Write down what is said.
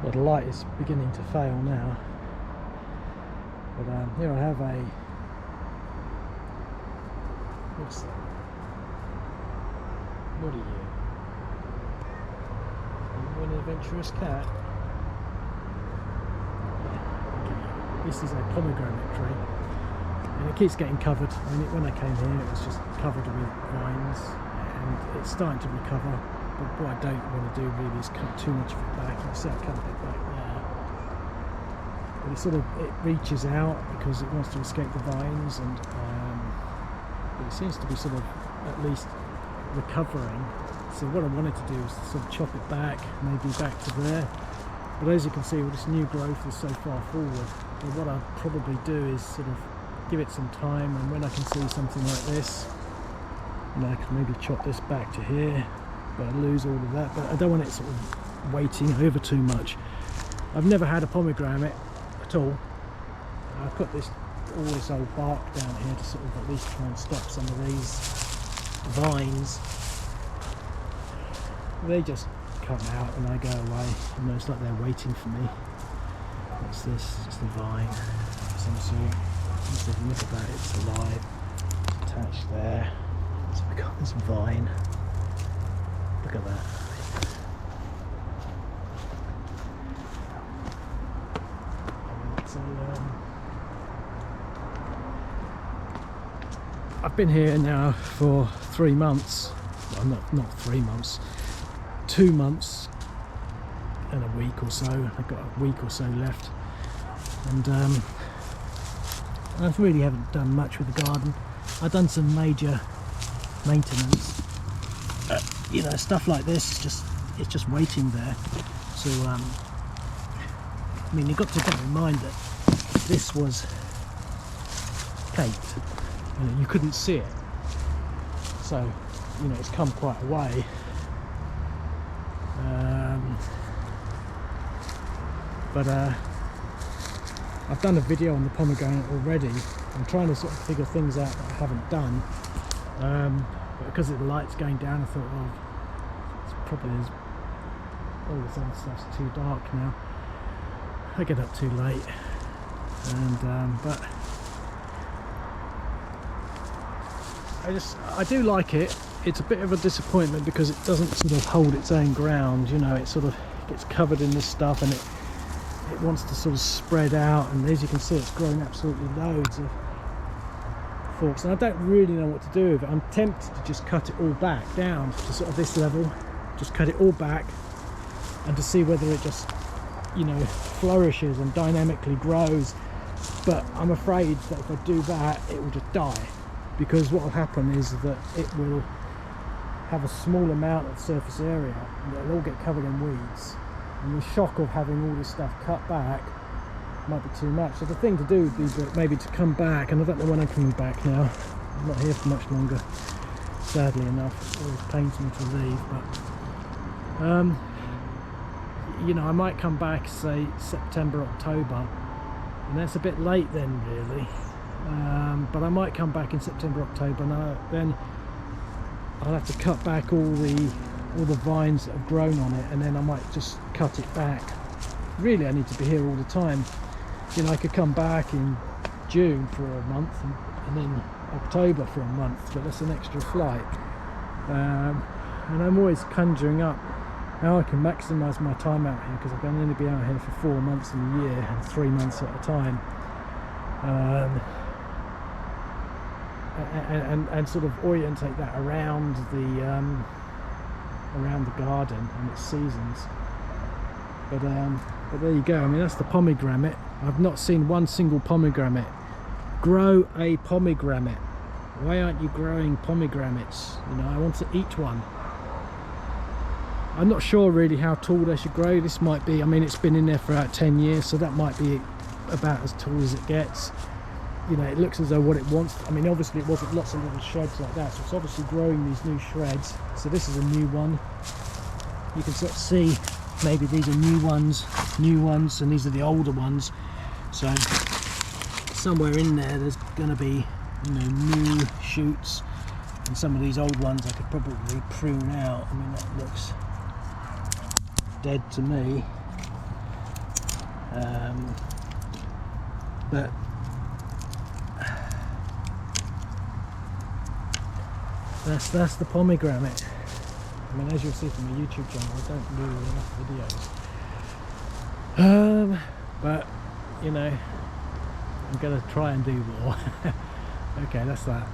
Well, the light is beginning to fail now, but here I have a, what's that? What are you? Are you an adventurous cat? Yeah. This is a pomegranate tree, and it keeps getting covered. I mean, when I came here, it was just covered with vines, and it's starting to recover. But what I don't want to do really is cut too much of it back. You see I cut a bit back there. But it reaches out because it wants to escape the vines, and but it seems to be sort of at least recovering. So what I wanted to do is to sort of chop it back, maybe back to there. But as you can see, all this new growth is so far forward. But what I'll probably do is sort of give it some time, and when I can see something like this, and I can maybe chop this back to here. But I lose all of that, but I don't want it sort of waiting over too much. I've never had a pomegranate at all. I put all this old bark down here to sort of at least try and stop some of these vines. They just come out and I go away. You know, it's like they're waiting for me. What's this? It's just a vine of some sort. Just look at that, it's alive. It's attached there. So we've got this vine. Look at that. I've been here now for 3 months. Well, not 3 months. 2 months and a week or so. I've got a week or so left, and I really haven't done much with the garden. I've done some major maintenance. You know, stuff like this it's just waiting there. So I mean, you've got to bear in mind that this was caked. You know, you couldn't see it. So, you know, it's come quite a way. But I've done a video on the pomegranate already. I'm trying to sort of figure things out that I haven't done. But because the light's going down, I thought, well, it's probably all this other stuff's too dark now. I get up too late, and but I do like it. It's a bit of a disappointment because it doesn't sort of hold its own ground. You know, it sort of gets covered in this stuff, and it wants to sort of spread out. And as you can see, it's growing absolutely loads of forks, and I don't really know what to do with it. I'm tempted to just cut it all back down to sort of this level, just cut it all back, and to see whether it just, you know, flourishes and dynamically grows. But I'm afraid that if I do that, it will just die, because what will happen is that it will have a small amount of surface area and it'll all get covered in weeds, and the shock of having all this stuff cut back might be too much. So the thing to do would be maybe to come back, and I don't know when I'm coming back now. I'm not here for much longer, sadly enough. It always pains me to leave, but you know, I might come back, say September, October, and that's a bit late then really. But I might come back in September, October, and then I'll have to cut back all the vines that have grown on it, and then I might just cut it back. Really, I need to be here all the time. You know, I could come back in June for a month, and then October for a month, but that's an extra flight. And I'm always conjuring up how I can maximise my time out here, because I can only be out here for 4 months in a year and 3 months at a time. And sort of orientate that around the garden and its seasons. But there you go. I mean, that's the pomegranate. I've not seen one single pomegranate. Grow a pomegranate. Why aren't you growing pomegranates? You know, I want to eat one. I'm not sure really how tall they should grow. This might be, I mean, it's been in there for about 10 years, so that might be about as tall as it gets. You know, it looks as though what it wants, I mean, obviously it wasn't lots of little shreds like that, so it's obviously growing these new shreds. So this is a new one. You can sort of see maybe these are new ones, and these are the older ones. So somewhere in there's going to be, you know, new shoots, and some of these old ones I could probably prune out. I mean, that looks dead to me. But that's the pomegranate. I mean, as you'll see from my YouTube channel, I don't do enough videos. But you know, I'm gonna try and do more. Okay, that's that.